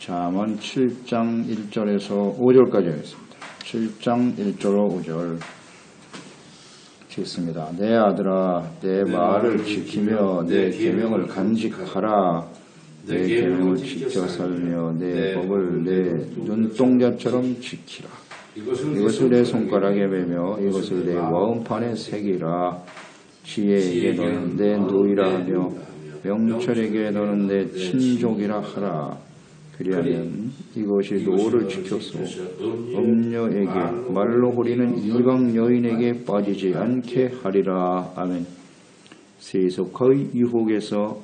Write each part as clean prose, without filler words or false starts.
잠언 7장 1절에서 5절까지 하겠습니다. 7장 1절로 5절 읽습니다. 내 아들아, 내 말을 지키며 내 계명을 간직하라. 내 계명을 지켜 살며 내 법을 내 눈동자처럼 지키라. 이것을 내 손가락에 매며 이것을 내 와음판에 새기라. 지혜에게 너는 내 노이라 하며 명철에게 너는 내 친족이라 하라. 그리하면 이것이 노를 지켜서 음녀에게 말로 호리는 이방 여인에게 빠지지 않게 하리라. 아멘. 세속의 유혹에서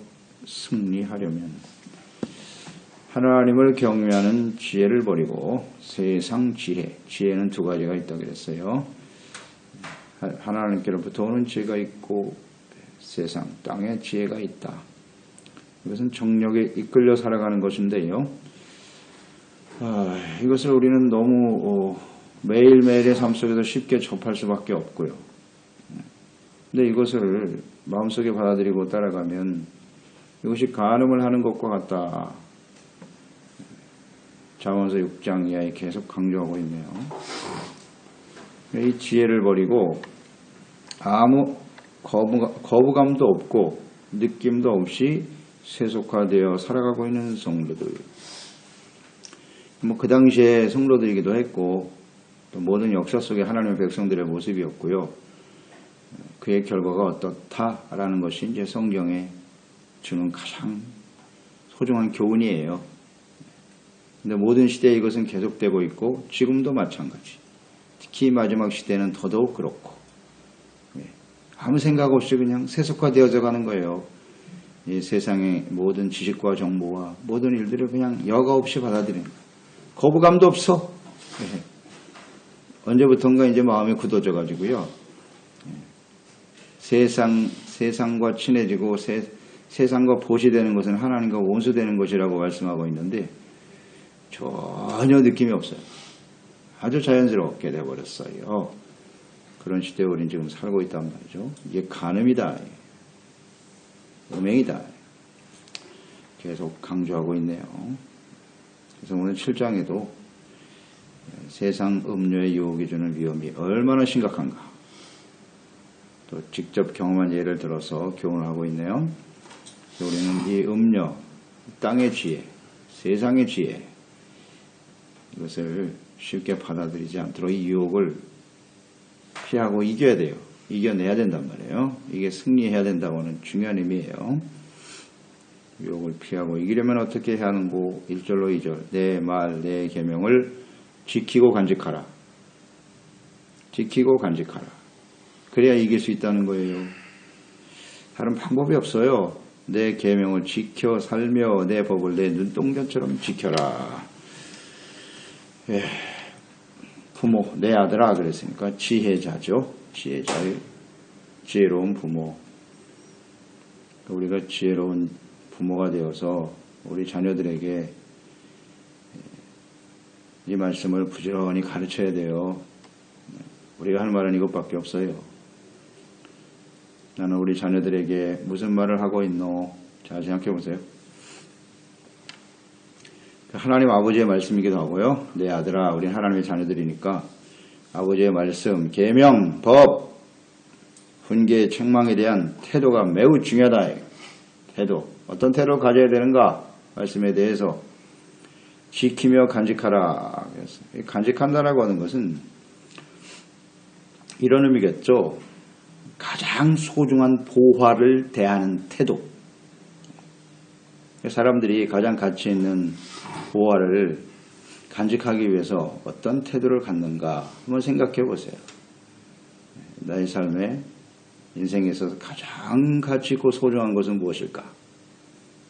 승리하려면 하나님을 경외하는 지혜를 버리고 세상 지혜는 두 가지가 있다고 그랬어요. 하나님께로부터 오는 지혜가 있고 세상 땅의 지혜가 있다. 이것은 정력에 이끌려 살아가는 것인데요. 이것을 우리는 너무 매일매일의 삶 속에서 쉽게 접할 수밖에 없고요. 근데 이것을 마음속에 받아들이고 따라가면 이것이 간음을 하는 것과 같다. 잠언서 6장 이하에 계속 강조하고 있네요. 이 지혜를 버리고 아무 거부감도 없고 느낌도 없이 세속화되어 살아가고 있는 성도들. 그 당시에 성도들이기도 했고 또 모든 역사 속에 하나님의 백성들의 모습이었고요. 그의 결과가 어떻다라는 것이 이제 성경에 주는 가장 소중한 교훈이에요. 근데 모든 시대에 이것은 계속되고 있고 지금도 마찬가지. 특히 마지막 시대는 더더욱 그렇고 아무 생각 없이 그냥 세속화되어져 가는 거예요. 이 세상의 모든 지식과 정보와 모든 일들을 그냥 여과 없이 받아들이는 거예요. 거부감도 없어. 언제부턴가 이제 마음이 굳어져 가지고요. 세상과 친해지고 세상과 보시되는 것은 하나님과 원수되는 것이라고 말씀하고 있는데 전혀 느낌이 없어요. 아주 자연스럽게 돼버렸어요. 그런 시대에 우리는 지금 살고 있단 말이죠. 이게 간음이다. 음행이다. 계속 강조하고 있네요. 그래서 오늘 7장에도 세상 음료의 유혹이 주는 위험이 얼마나 심각한가. 또 직접 경험한 예를 들어서 교훈을 하고 있네요. 우리는 이 음료, 땅의 지혜, 세상의 지혜 이것을 쉽게 받아들이지 않도록 이 유혹을 피하고 이겨야 돼요. 이겨내야 된단 말이에요. 이게 승리해야 된다고 하는 중요한 의미예요. 유혹을 피하고 이기려면 어떻게 해야 하는고 1절로 2절 내 말, 내 계명을 지키고 간직하라. 지키고 간직하라. 그래야 이길 수 있다는 거예요. 다른 방법이 없어요. 내 계명을 지켜 살며 내 법을 내 눈동자처럼 지켜라. 부모, 내 아들아 그랬으니까 지혜자죠. 지혜로운 부모. 우리가 지혜로운 부모가 되어서 우리 자녀들에게 이 말씀을 부지런히 가르쳐야 돼요. 우리가 할 말은 이것밖에 없어요. 나는 우리 자녀들에게 무슨 말을 하고 있노? 잘 생각해 보세요. 하나님 아버지의 말씀이기도 하고요. 내 아들아, 우리 하나님의 자녀들이니까 아버지의 말씀, 계명, 법, 훈계, 책망에 대한 태도가 매우 중요하다. 태도. 어떤 태도를 가져야 되는가? 말씀에 대해서 지키며 간직하라. 간직한다라고 하는 것은 이런 의미겠죠. 가장 소중한 보화를 대하는 태도. 사람들이 가장 가치 있는 보화를 간직하기 위해서 어떤 태도를 갖는가 한번 생각해 보세요. 나의 삶에 인생에서 가장 가치 있고 소중한 것은 무엇일까?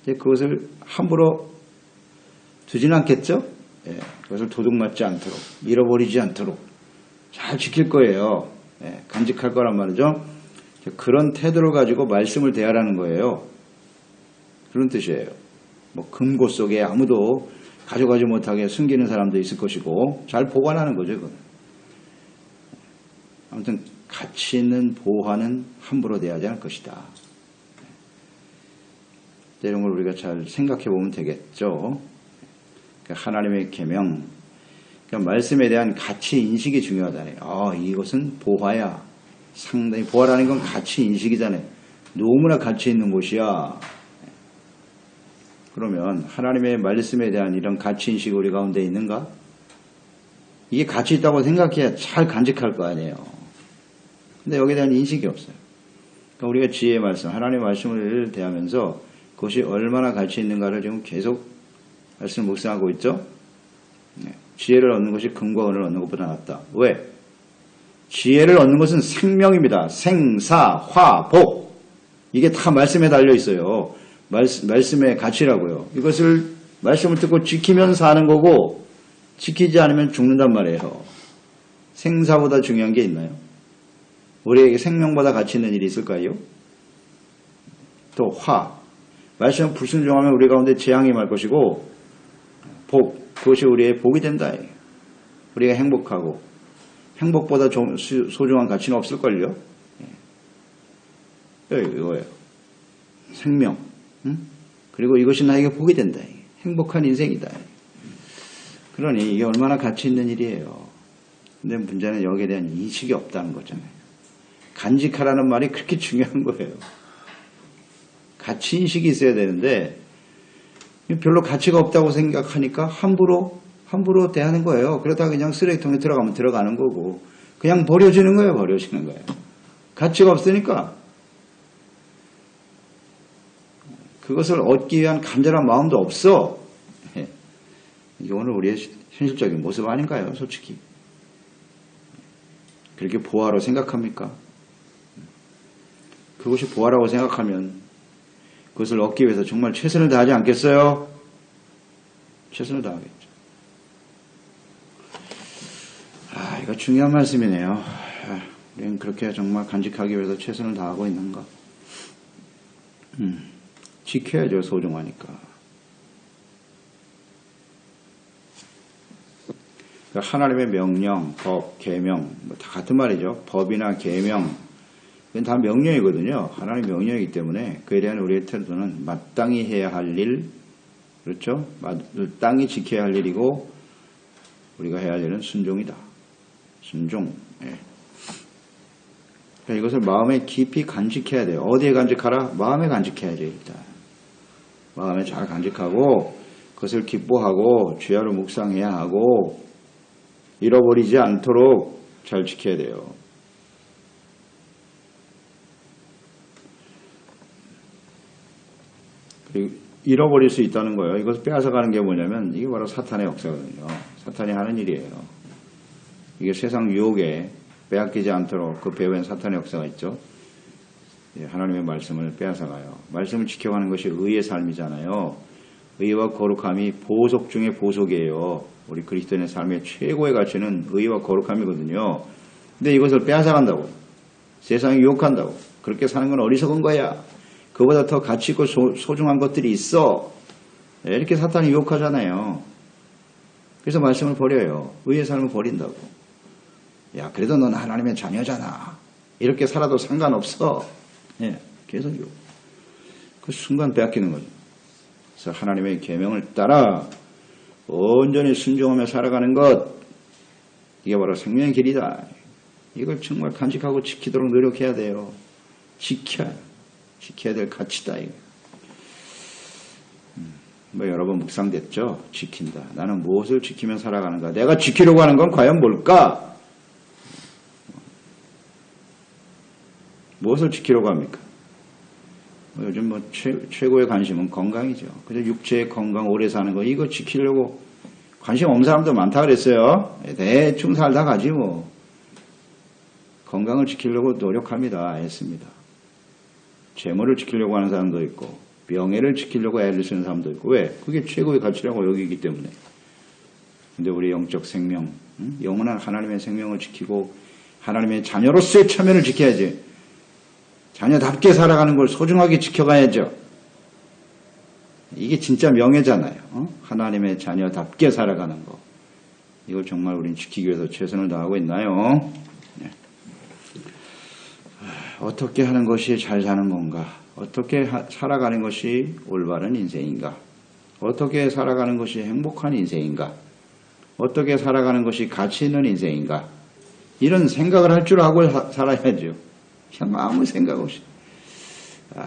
그것을 함부로 두지는 않겠죠? 그것을 도둑맞지 않도록 잃어버리지 않도록 잘 지킬 거예요. 간직할 거란 말이죠. 그런 태도를 가지고 말씀을 대하라는 거예요. 그런 뜻이에요. 금고 속에 아무도 가져가지 못하게 숨기는 사람도 있을 것이고 잘 보관하는 거죠. 그건. 아무튼 가치 있는 보화는 함부로 대하지 않을 것이다. 이런 걸 우리가 잘 생각해 보면 되겠죠. 하나님의 계명, 그러니까 말씀에 대한 가치 인식이 중요하잖아요. 이것은 보화야. 상당히 보화라는 건 가치 인식이잖아요. 너무나 가치 있는 곳이야. 그러면 하나님의 말씀에 대한 이런 가치 인식이 우리 가운데 있는가? 이게 가치 있다고 생각해야 잘 간직할 거 아니에요. 근데 여기에 대한 인식이 없어요. 그러니까 우리가 지혜의 말씀, 하나님의 말씀을 대하면서 그것이 얼마나 가치 있는가를 지금 계속 말씀을 묵상하고 있죠. 지혜를 얻는 것이 금과 은을 얻는 것보다 낫다. 왜? 지혜를 얻는 것은 생명입니다. 생사, 화, 복. 이게 다 말씀에 달려 있어요. 말씀의 가치라고요. 이것을 말씀을 듣고 지키면 사는 거고 지키지 않으면 죽는단 말이에요. 생사보다 중요한 게 있나요? 우리에게 생명보다 가치 있는 일이 있을까요? 또 화. 말씀은 불순종하면 우리 가운데 재앙이 말 것이고 복. 그것이 우리의 복이 된다. 우리가 행복하고 행복보다 소중한 가치는 없을걸요? 이거예요. 생명. 그리고 이것이 나에게 복이 된다. 행복한 인생이다. 그러니 이게 얼마나 가치 있는 일이에요. 근데 문제는 여기에 대한 인식이 없다는 거잖아요. 간직하라는 말이 그렇게 중요한 거예요. 가치 인식이 있어야 되는데 별로 가치가 없다고 생각하니까 함부로 대하는 거예요. 그러다가 그냥 쓰레기통에 들어가면 들어가는 거고 그냥 버려지는 거예요. 버려지는 거예요. 가치가 없으니까 그것을 얻기 위한 간절한 마음도 없어. 이게 오늘 우리의 현실적인 모습 아닌가요? 솔직히. 그렇게 보화로 생각합니까? 그것이 보화라고 생각하면 그것을 얻기 위해서 정말 최선을 다하지 않겠어요? 최선을 다하겠죠. 이거 중요한 말씀이네요. 우리는 그렇게 정말 간직하기 위해서 최선을 다하고 있는가? 지켜야죠. 소중하니까. 하나님의 명령, 법, 계명 다 같은 말이죠. 법이나 계명 이건 다 명령이거든요. 하나님의 명령이기 때문에 그에 대한 우리의 태도는 마땅히 해야 할 일, 그렇죠? 마땅히 지켜야 할 일이고 우리가 해야 할 일은 순종이다. 순종. 그러니까 이것을 마음에 깊이 간직해야 돼요. 어디에 간직하라? 마음에 간직해야죠. 일단 마음에 잘 간직하고 그것을 기뻐하고 주야로 묵상해야 하고 잃어버리지 않도록 잘 지켜야 돼요. 그리고 잃어버릴 수 있다는 거예요. 이것을 빼앗아가는 게 뭐냐면 이게 바로 사탄의 역사거든요. 사탄이 하는 일이에요. 이게 세상 유혹에 빼앗기지 않도록 그 배후엔 사탄의 역사가 있죠. 하나님의 말씀을 빼앗아가요. 말씀을 지켜가는 것이 의의 삶이잖아요. 의와 거룩함이 보석 중에 보석이에요. 우리 그리스도인의 삶의 최고의 가치는 의와 거룩함이거든요. 근데 이것을 빼앗아간다고. 세상이 유혹한다고. 그렇게 사는 건 어리석은 거야. 그보다 더 가치 있고 소중한 것들이 있어. 이렇게 사탄이 유혹하잖아요. 그래서 말씀을 버려요. 의의 삶을 버린다고. 야, 그래도 넌 하나님의 자녀잖아. 이렇게 살아도 상관없어. 계속 유혹. 그 순간 빼앗기는 거죠. 그래서 하나님의 계명을 따라 온전히 순종하며 살아가는 것, 이게 바로 생명의 길이다. 이걸 정말 간직하고 지키도록 노력해야 돼요. 지켜야 될 가치다. 이거. 여러 번 묵상됐죠? 지킨다. 나는 무엇을 지키며 살아가는가? 내가 지키려고 하는 건 과연 뭘까? 무엇을 지키려고 합니까? 요즘 최고의 관심은 건강이죠. 그래서 육체의 건강, 오래 사는 거, 이거 지키려고 관심 없는 사람도 많다 그랬어요. 대충 살다 가지 뭐. 건강을 지키려고 노력합니다. 애씁니다. 재물을 지키려고 하는 사람도 있고, 명예를 지키려고 애를 쓰는 사람도 있고, 왜? 그게 최고의 가치라고 여기기 때문에. 근데 우리 영적 생명, 영원한 하나님의 생명을 지키고, 하나님의 자녀로서의 체면을 지켜야지. 자녀답게 살아가는 걸 소중하게 지켜가야죠. 이게 진짜 명예잖아요. 하나님의 자녀답게 살아가는 거. 이걸 정말 우리는 지키기 위해서 최선을 다하고 있나요? 네. 어떻게 하는 것이 잘 사는 건가? 어떻게 살아가는 것이 올바른 인생인가? 어떻게 살아가는 것이 행복한 인생인가? 어떻게 살아가는 것이 가치 있는 인생인가? 이런 생각을 할 줄 알고 살아야죠. 그냥 아무 생각 없이. 이거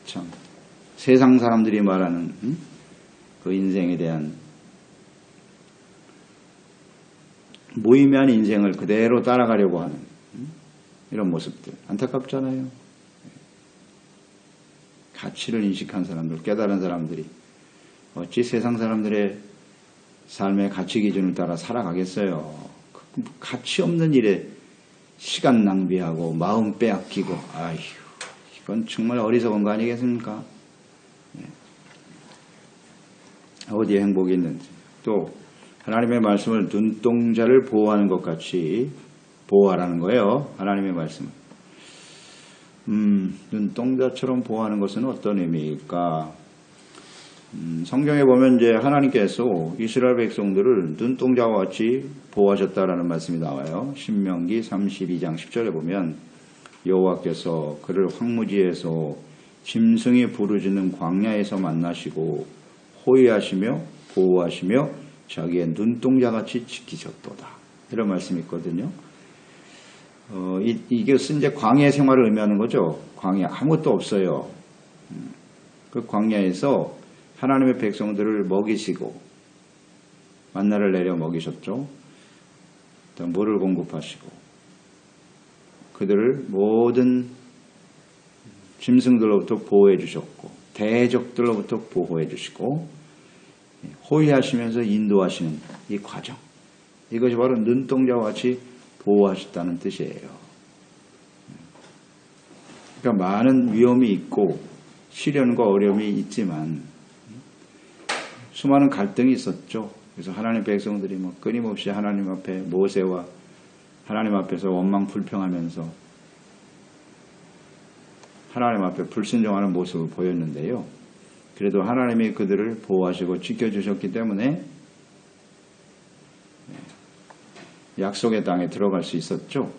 참. 세상 사람들이 말하는 그 인생에 대한 무의미한 인생을 그대로 따라가려고 하는 이런 모습들. 안타깝잖아요. 가치를 인식한 사람들, 깨달은 사람들이 어찌 세상 사람들의 삶의 가치 기준을 따라 살아가겠어요. 가치 없는 일에 시간 낭비하고 마음 빼앗기고 아휴 이건 정말 어리석은 거 아니겠습니까? 어디에 행복이 있는지. 또 하나님의 말씀을 눈동자를 보호하는 것 같이 보호하라는 거예요. 하나님의 말씀을. 눈동자처럼 보호하는 것은 어떤 의미일까? 성경에 보면 이제 하나님께서 이스라엘 백성들을 눈동자와 같이 보호하셨다라는 말씀이 나와요. 신명기 32장 10절에 보면 여호와께서 그를 황무지에서 짐승이 부르짖는 광야에서 만나시고 호위하시며 보호하시며 자기의 눈동자같이 지키셨도다. 이런 말씀이 있거든요. 이것은 이제 광야 생활을 의미하는 거죠. 광야 아무것도 없어요. 그 광야에서 하나님의 백성들을 먹이시고 만나를 내려 먹이셨죠. 또 물을 공급하시고 그들을 모든 짐승들로부터 보호해 주셨고 대적들로부터 보호해 주시고 호위하시면서 인도하시는 이 과정. 이것이 바로 눈동자와 같이 보호하셨다는 뜻이에요. 그러니까 많은 위험이 있고 시련과 어려움이 있지만 수많은 갈등이 있었죠. 그래서 하나님 백성들이 끊임없이 하나님 앞에 모세와 하나님 앞에서 원망 불평하면서 하나님 앞에 불순종하는 모습을 보였는데요. 그래도 하나님이 그들을 보호하시고 지켜주셨기 때문에 약속의 땅에 들어갈 수 있었죠.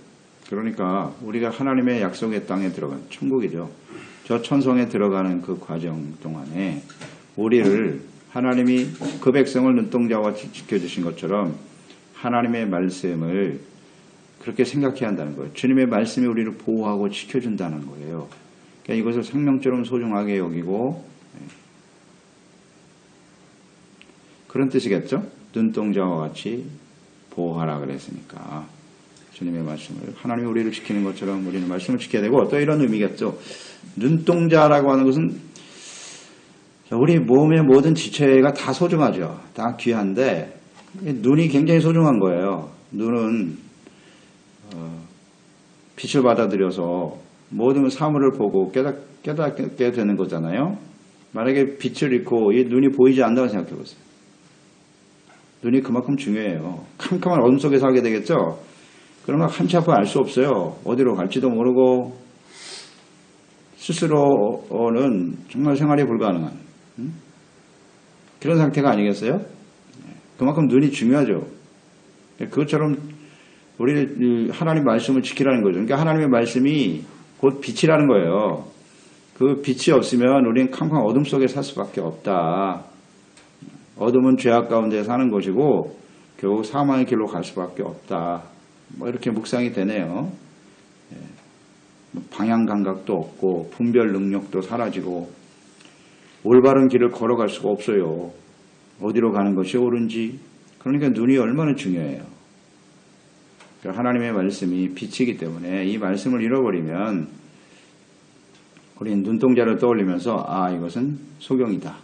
그러니까 우리가 하나님의 약속의 땅에 들어간 천국이죠. 저 천성에 들어가는 그 과정 동안에 우리를 하나님이 그 백성을 눈동자와 지켜주신 것처럼 하나님의 말씀을 그렇게 생각해야 한다는 거예요. 주님의 말씀이 우리를 보호하고 지켜준다는 거예요. 그러니까 이것을 생명처럼 소중하게 여기고 그런 뜻이겠죠. 눈동자와 같이 보호하라 그랬으니까 주님의 말씀을 하나님이 우리를 지키는 것처럼 우리는 말씀을 지켜야 되고 또 이런 의미겠죠. 눈동자라고 하는 것은 우리 몸의 모든 지체가 다 소중하죠. 다 귀한데 눈이 굉장히 소중한 거예요. 눈은 빛을 받아들여서 모든 사물을 보고 깨닫게 되는 거잖아요. 만약에 빛을 잃고 이 눈이 보이지 않는다고 생각해 보세요. 눈이 그만큼 중요해요. 캄캄한 어둠 속에 살게 되겠죠. 그러면 한치 앞을 알 수 없어요. 어디로 갈지도 모르고 스스로는 정말 생활이 불가능한 그런 상태가 아니겠어요? 그만큼 눈이 중요하죠. 그것처럼 우리 하나님 말씀을 지키라는 거죠. 그러니까 하나님의 말씀이 곧 빛이라는 거예요. 그 빛이 없으면 우리는 캄캄한 어둠 속에 살 수밖에 없다. 어둠은 죄악 가운데 사는 것이고 결국 사망의 길로 갈 수밖에 없다. 이렇게 묵상이 되네요. 방향 감각도 없고 분별 능력도 사라지고 올바른 길을 걸어갈 수가 없어요. 어디로 가는 것이 옳은지. 그러니까 눈이 얼마나 중요해요. 하나님의 말씀이 빛이기 때문에 이 말씀을 잃어버리면 우리는 눈동자를 떠올리면서 이것은 소경이다.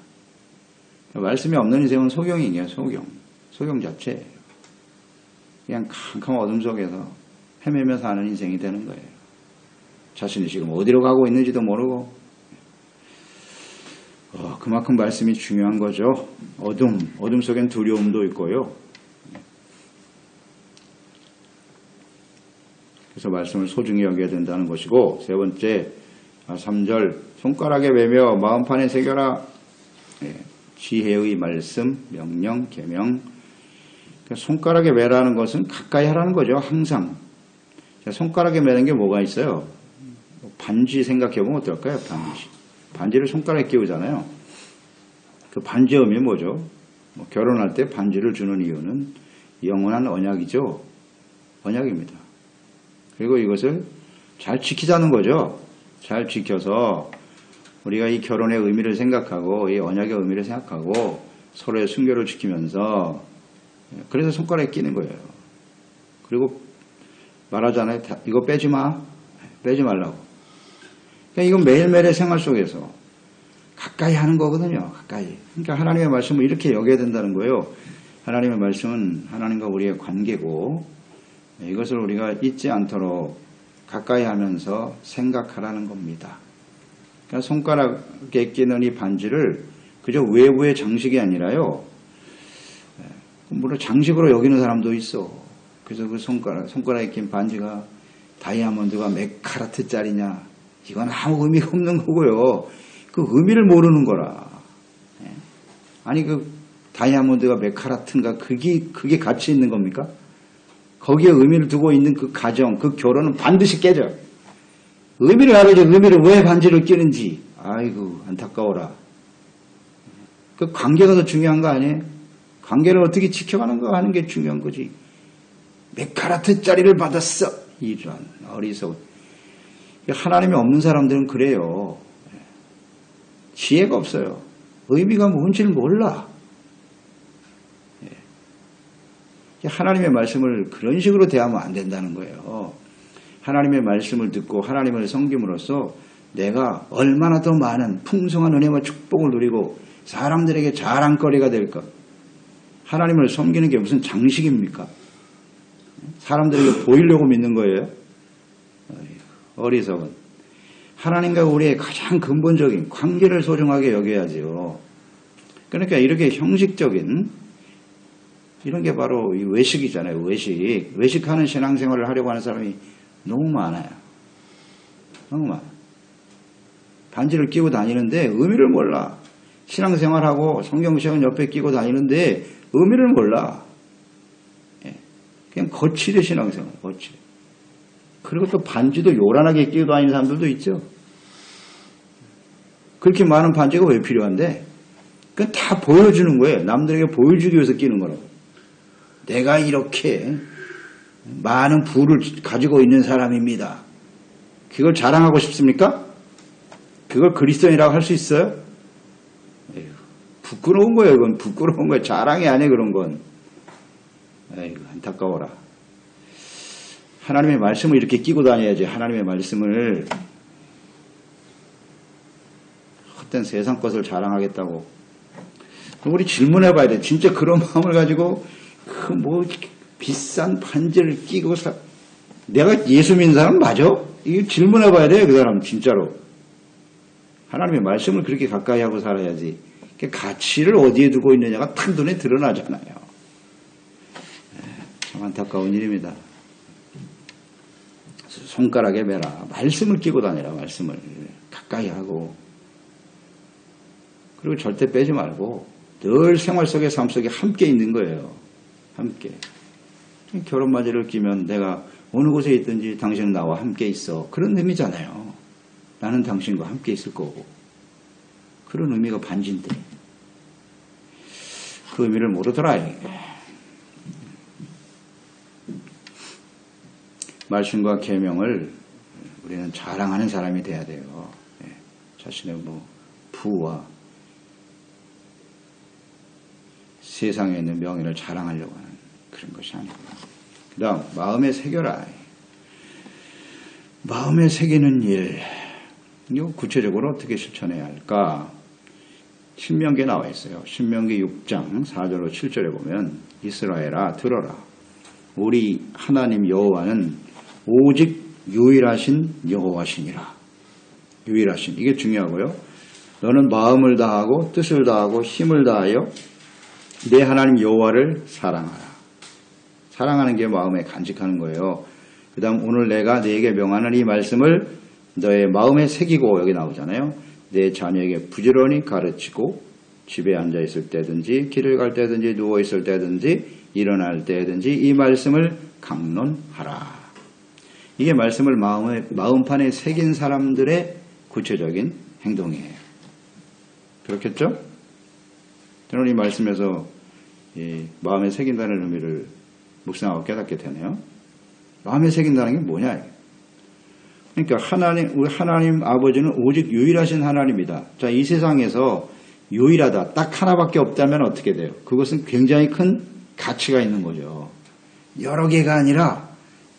말씀이 없는 인생은 소경이에요. 소경 자체예요. 그냥 캄캄한 어둠 속에서 헤매며 사는 인생이 되는 거예요. 자신이 지금 어디로 가고 있는지도 모르고 그만큼 말씀이 중요한 거죠. 어둠 속엔 두려움도 있고요. 그래서 말씀을 소중히 여겨야 된다는 것이고 세 번째 3절 손가락에 매며 마음판에 새겨라. 지혜의 말씀, 명령, 계명. 손가락에 매라는 것은 가까이 하라는 거죠. 항상. 손가락에 매는 게 뭐가 있어요? 반지 생각해 보면 어떨까요? 반지를 손가락에 끼우잖아요. 그 반지의 의미 뭐죠? 결혼할 때 반지를 주는 이유는 영원한 언약이죠. 언약입니다. 그리고 이것을 잘 지키자는 거죠. 잘 지켜서 우리가 이 결혼의 의미를 생각하고 이 언약의 의미를 생각하고 서로의 순결을 지키면서 그래서 손가락에 끼는 거예요. 그리고 말하잖아요. 이거 빼지 마. 빼지 말라고. 그러니까 이건 매일매일의 생활 속에서 가까이 하는 거거든요. 가까이. 그러니까 하나님의 말씀을 이렇게 여겨야 된다는 거예요. 하나님의 말씀은 하나님과 우리의 관계고 이것을 우리가 잊지 않도록 가까이 하면서 생각하라는 겁니다. 그러니까 손가락에 끼는 이 반지를 그저 외부의 장식이 아니라요. 물론 장식으로 여기는 사람도 있어. 그래서 그 손가락에 낀 반지가 다이아몬드가 몇 카라트짜리냐. 이건 아무 의미가 없는 거고요. 그 의미를 모르는 거라. 아니 그 다이아몬드가 몇 카라트인가 그게 가치 있는 겁니까? 거기에 의미를 두고 있는 그 가정, 그 결혼은 반드시 깨져. 의미를 알아야지. 의미를 왜 반지를 끼는지. 아이고 안타까워라. 그 관계가 더 중요한 거 아니에요? 관계를 어떻게 지켜가는가 하는 게 중요한 거지. 몇 카라트짜리를 받았어. 이런 어리석은. 하나님이 없는 사람들은 그래요. 지혜가 없어요. 의미가 뭔지를 몰라. 하나님의 말씀을 그런 식으로 대하면 안 된다는 거예요. 하나님의 말씀을 듣고 하나님을 섬김으로써 내가 얼마나 더 많은 풍성한 은혜와 축복을 누리고 사람들에게 자랑거리가 될까. 하나님을 섬기는 게 무슨 장식입니까? 사람들에게 보이려고 믿는 거예요. 어리석은. 하나님과 우리의 가장 근본적인 관계를 소중하게 여겨야지요. 그러니까 이렇게 형식적인 이런 게 바로 이 외식이잖아요. 외식하는 신앙생활을 하려고 하는 사람이 너무 많아요. 너무 많아. 반지를 끼고 다니는데 의미를 몰라. 신앙생활하고 성경시험은 옆에 끼고 다니는데 의미를 몰라. 그냥 거칠의 신앙생활, 거칠. 그리고 또 반지도 요란하게 끼고 다니는 사람들도 있죠. 그렇게 많은 반지가 왜 필요한데? 그건 다 보여주는 거예요. 남들에게 보여주기 위해서 끼는 거라고. 내가 이렇게 많은 부를 가지고 있는 사람입니다. 그걸 자랑하고 싶습니까? 그걸 그리스도인이라고 할 수 있어요? 에휴, 부끄러운 거예요. 그건 부끄러운 거예요. 자랑이 아니에요. 그런 건. 에이구, 안타까워라. 하나님의 말씀을 이렇게 끼고 다녀야지. 하나님의 말씀을 헛된 세상 것을 자랑하겠다고. 우리 질문해 봐야 돼. 진짜 그런 마음을 가지고 그 뭐 비싼 반지를 끼고 내가 예수 믿는 사람 맞아? 이거 질문해 봐야 돼. 그 사람 진짜로. 하나님의 말씀을 그렇게 가까이 하고 살아야지. 그 가치를 어디에 두고 있느냐가 탁 눈에 드러나잖아요. 참 안타까운 일입니다. 손가락에 매라. 말씀을 끼고 다니라. 말씀을 가까이 하고. 그리고 절대 빼지 말고 늘 생활 속에 삶 속에 함께 있는 거예요. 함께. 결혼맞이를 끼면 내가 어느 곳에 있든지 당신은 나와 함께 있어. 그런 의미잖아요. 나는 당신과 함께 있을 거고. 그런 의미가 반지인데. 그 의미를 모르더라. 말씀과 계명을 우리는 자랑하는 사람이 돼야 돼요. 자신의 부와 세상에 있는 명예를 자랑하려고 하는 그런 것이 아니고. 그 다음 마음에 새겨라. 마음에 새기는 일. 이거 구체적으로 어떻게 실천해야 할까? 신명기에 나와 있어요. 신명기 6장 4절로 7절에 보면 이스라엘아 들어라. 우리 하나님 여호와는 오직 유일하신 여호와시니라. 유일하신. 이게 중요하고요. 너는 마음을 다하고 뜻을 다하고 힘을 다하여 내 하나님 여호와를 사랑하라. 사랑하는 게 마음에 간직하는 거예요. 그 다음 오늘 내가 네게 명하는 이 말씀을 너의 마음에 새기고 여기 나오잖아요. 내 자녀에게 부지런히 가르치고 집에 앉아있을 때든지 길을 갈 때든지 누워있을 때든지 일어날 때든지 이 말씀을 강론하라. 이게 말씀을 마음판에 새긴 사람들의 구체적인 행동이에요. 그렇겠죠? 저는 이 말씀에서 이 마음에 새긴다는 의미를 묵상하고 깨닫게 되네요. 마음에 새긴다는 게 뭐냐? 그러니까 우리 하나님 아버지는 오직 유일하신 하나님이다. 자, 이 세상에서 유일하다. 딱 하나밖에 없다면 어떻게 돼요? 그것은 굉장히 큰 가치가 있는 거죠. 여러 개가 아니라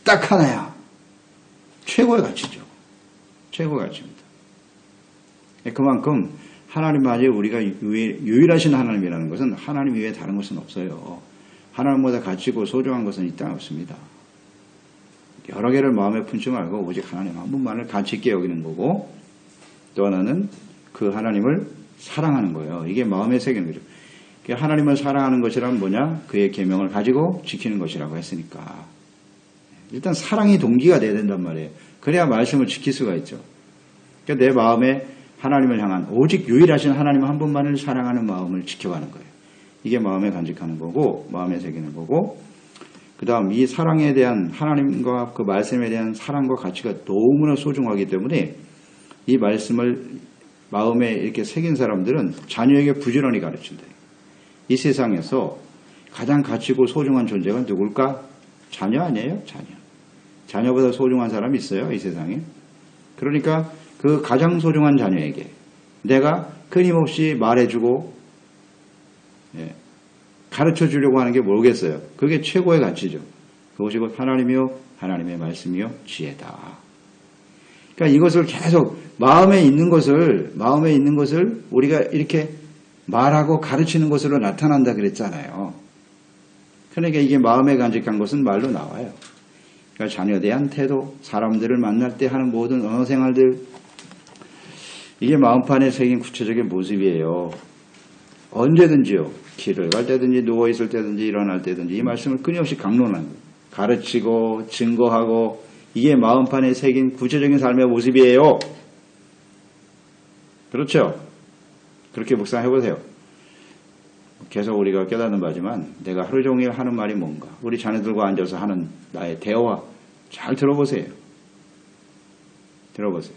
딱 하나야. 최고의 가치죠. 최고의 가치입니다. 그만큼 하나님만이 우리가 유일하신 하나님이라는 것은 하나님 이외에 다른 것은 없어요. 하나님보다 가치고 소중한 것은 이 땅에 없습니다. 여러 개를 마음에 품지 말고 오직 하나님 한 분만을 가치 있게 여기는 거고, 또 하나는 그 하나님을 사랑하는 거예요. 이게 마음에 새기는 거죠. 하나님을 사랑하는 것이란 뭐냐? 그의 계명을 가지고 지키는 것이라고 했으니까. 일단 사랑이 동기가 돼야 된단 말이에요. 그래야 말씀을 지킬 수가 있죠. 그러니까 내 마음에 하나님을 향한 오직 유일하신 하나님 한 분만을 사랑하는 마음을 지켜가는 거예요. 이게 마음에 간직하는 거고, 마음에 새기는 거고, 그 다음 이 사랑에 대한 하나님과 그 말씀에 대한 사랑과 가치가 너무나 소중하기 때문에 이 말씀을 마음에 이렇게 새긴 사람들은 자녀에게 부지런히 가르친다. 이 세상에서 가장 가치고 소중한 존재가 누굴까? 자녀 아니에요? 자녀. 자녀보다 소중한 사람이 있어요? 이 세상에. 그러니까 그 가장 소중한 자녀에게 내가 끊임없이 말해주고 가르쳐 주려고 하는 게 뭐겠어요? 그게 최고의 가치죠. 그것이 곧 하나님이요 하나님의 말씀이요 지혜다. 그러니까 이것을 계속 마음에 있는 것을 우리가 이렇게 말하고 가르치는 것으로 나타난다 그랬잖아요. 그러니까 이게 마음에 간직한 것은 말로 나와요. 그러니까 자녀에 대한 태도, 사람들을 만날 때 하는 모든 언어 생활들, 이게 마음판에 새긴 구체적인 모습이에요. 언제든지요. 길을 갈 때든지 누워있을 때든지 일어날 때든지 이 말씀을 끊임없이 강론하는 거예요. 가르치고 증거하고, 이게 마음판에 새긴 구체적인 삶의 모습이에요. 그렇죠? 그렇게 묵상해보세요. 계속 우리가 깨닫는 바지만 내가 하루 종일 하는 말이 뭔가, 우리 자녀들과 앉아서 하는 나의 대화 잘 들어보세요. 들어보세요.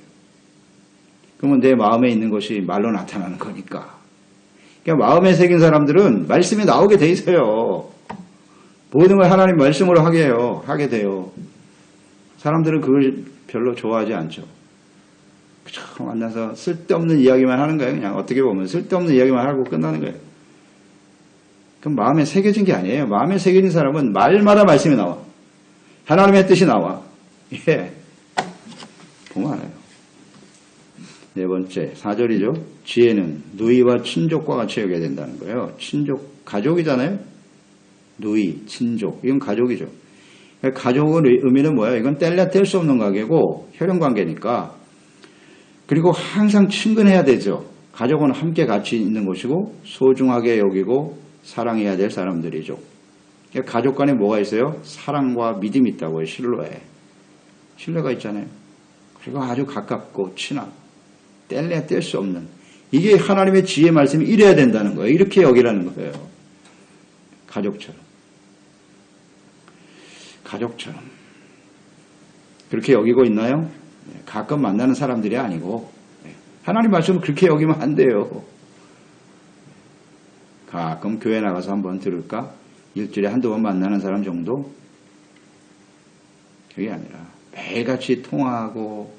그러면 내 마음에 있는 것이 말로 나타나는 거니까. 그러니까 마음에 새긴 사람들은 말씀이 나오게 돼 있어요. 모든 걸 하나님 말씀으로 하게 돼요. 사람들은 그걸 별로 좋아하지 않죠. 그쵸? 만나서 쓸데없는 이야기만 하는 거예요. 그냥 어떻게 보면 쓸데없는 이야기만 하고 끝나는 거예요. 그럼 마음에 새겨진 게 아니에요. 마음에 새겨진 사람은 말마다 말씀이 나와. 하나님의 뜻이 나와. 예. 보면 알아요. 네 번째, 4절이죠. 지혜는 누이와 친족과 같이 여겨야 된다는 거예요. 친족, 가족이잖아요. 누이, 친족, 이건 가족이죠. 가족의 의미는 뭐예요? 이건 뗄 수 없는 관계고 혈연관계니까. 그리고 항상 친근해야 되죠. 가족은 함께 같이 있는 것이고 소중하게 여기고 사랑해야 될 사람들이죠. 가족 간에 뭐가 있어요? 사랑과 믿음이 있다고요. 신뢰가 있잖아요. 그리고 아주 가깝고 친한, 뗄 수 없는, 이게 하나님의 지혜 말씀이 이래야 된다는 거예요. 이렇게 여기라는 거예요. 가족처럼. 그렇게 여기고 있나요? 가끔 만나는 사람들이 아니고 하나님 말씀은 그렇게 여기면 안 돼요. 가끔 교회 나가서 한번 들을까? 일주일에 한두 번 만나는 사람 정도? 그게 아니라 매일같이 통화하고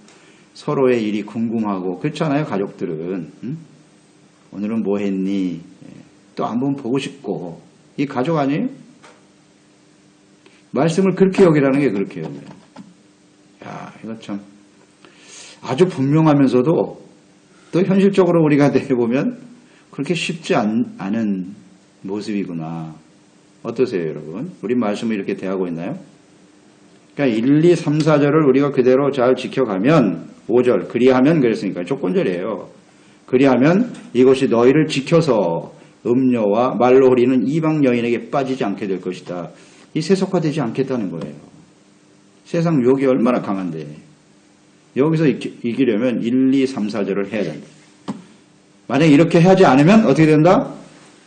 서로의 일이 궁금하고 그렇잖아요. 가족들은. 응? 오늘은 뭐 했니? 또 한번 보고 싶고. 이 가족 아니에요? 말씀을 그렇게 여기라는 게 그렇게 여기요. 야, 이거 참 아주 분명하면서도 또 현실적으로 우리가 대해보면 그렇게 쉽지 않은 모습이구나. 어떠세요, 여러분? 우리 말씀을 이렇게 대하고 있나요? 그러니까 1, 2, 3, 4절을 우리가 그대로 잘 지켜가면 5절, 그리하면 그랬으니까 조건절이에요. 그리하면 이것이 너희를 지켜서 음료와 말로 흐리는 이방 여인에게 빠지지 않게 될 것이다. 이 세속화되지 않겠다는 거예요. 세상 유혹이 얼마나 강한데 여기서 이기려면 1, 2, 3, 4절을 해야 된다. 만약에 이렇게 하지 않으면 어떻게 된다?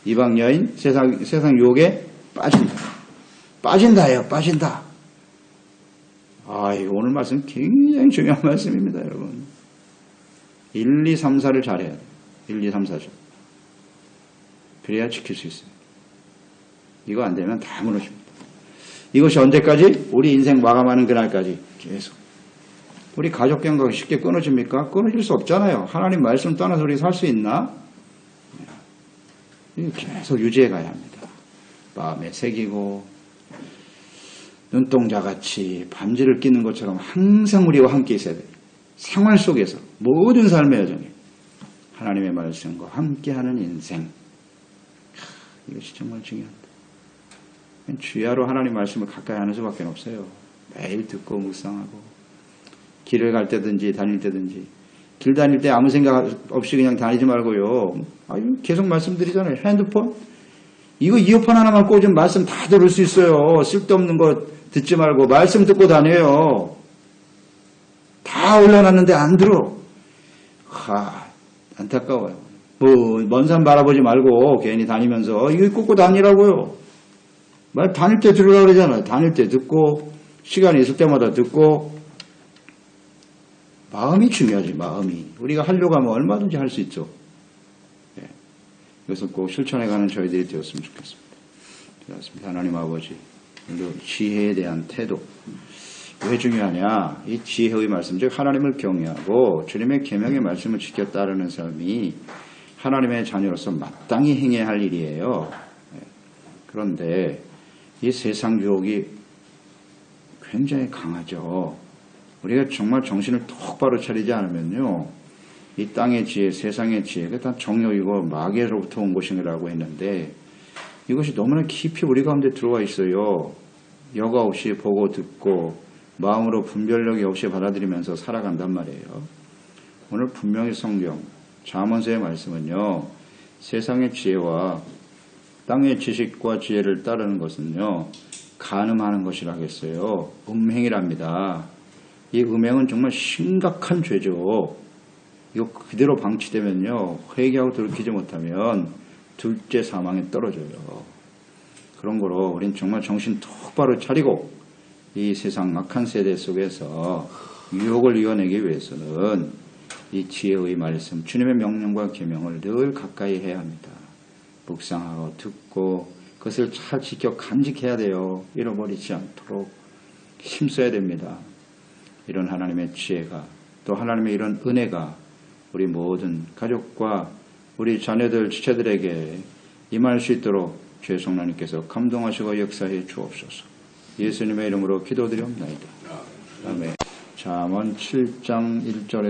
이방 여인, 세상 유혹에 빠진다. 빠진다. 오늘 말씀 굉장히 중요한 말씀입니다, 여러분. 1, 2, 3, 4를 잘해야 돼요. 1, 2, 3, 4절. 그래야 지킬 수 있어요. 이거 안 되면 다 무너집니다. 이것이 언제까지? 우리 인생 마감하는 그날까지 계속. 우리 가족 경과가 쉽게 끊어집니까? 끊어질 수 없잖아요. 하나님 말씀 떠나서 우리 살 수 있나? 계속 유지해 가야 합니다. 마음에 새기고 눈동자같이 반지를 끼는 것처럼 항상 우리와 함께 있어야 돼요. 생활 속에서 모든 삶의 여정에 하나님의 말씀과 함께하는 인생. 이것이 정말 중요합니다. 주야로 하나님 말씀을 가까이 하는 수밖에 없어요. 매일 듣고 묵상하고 길을 갈 때든지 다닐 때든지 길 다닐 때 아무 생각 없이 그냥 다니지 말고요. 계속 말씀드리잖아요. 핸드폰? 이거 이어폰 하나만 꽂으면 말씀 다 들을 수 있어요. 쓸데없는 거 듣지 말고 말씀 듣고 다녀요. 다 올려놨는데 안 들어. 안타까워요. 먼 산 바라보지 말고 괜히 다니면서 이거 꽂고 다니라고요. 말 다닐 때 들으라고 그러잖아요. 다닐 때 듣고 시간이 있을 때마다 듣고 마음이 중요하지. 마음이. 우리가 하려고 하면 얼마든지 할 수 있죠. 네. 이것을 꼭 실천해가는 저희들이 되었으면 좋겠습니다. 그렇습니다. 하나님 아버지 지혜에 대한 태도 왜 중요하냐. 이 지혜의 말씀 즉 하나님을 경외하고 주님의 계명의 말씀을 지켜 따르는 삶이 하나님의 자녀로서 마땅히 행해야 할 일이에요. 네. 그런데 이 세상 유혹이 굉장히 강하죠. 우리가 정말 정신을 똑바로 차리지 않으면요. 이 땅의 지혜, 세상의 지혜가 다 정욕이고 마귀로부터 온 것이라고 했는데 이것이 너무나 깊이 우리 가운데 들어와 있어요. 여과 없이 보고 듣고 마음으로 분별력이 없이 받아들이면서 살아간단 말이에요. 오늘 분명히 성경, 잠언서의 말씀은요. 세상의 지혜와 땅의 지식과 지혜를 따르는 것은요. 간음하는 것이라고 했어요. 음행이랍니다. 이 음행은 정말 심각한 죄죠. 이거 그대로 방치되면요. 회개하고 돌이키지 못하면 둘째 사망에 떨어져요. 그런 거로 우린 정말 정신 똑바로 차리고 이 세상 악한 세대 속에서 유혹을 이겨내기 위해서는 이 지혜의 말씀, 주님의 명령과 계명을 늘 가까이 해야 합니다. 묵상하고 듣고 그것을 잘 지켜 간직해야 돼요. 잃어버리지 않도록 힘써야 됩니다. 이런 하나님의 지혜가 또 하나님의 이런 은혜가 우리 모든 가족과 우리 자녀들, 지체들에게 임할 수 있도록 주의 성령님께서 감동하시고 역사해 주옵소서. 예수님의 이름으로 기도드리옵나이다. 아멘. 잠언 7장 1절에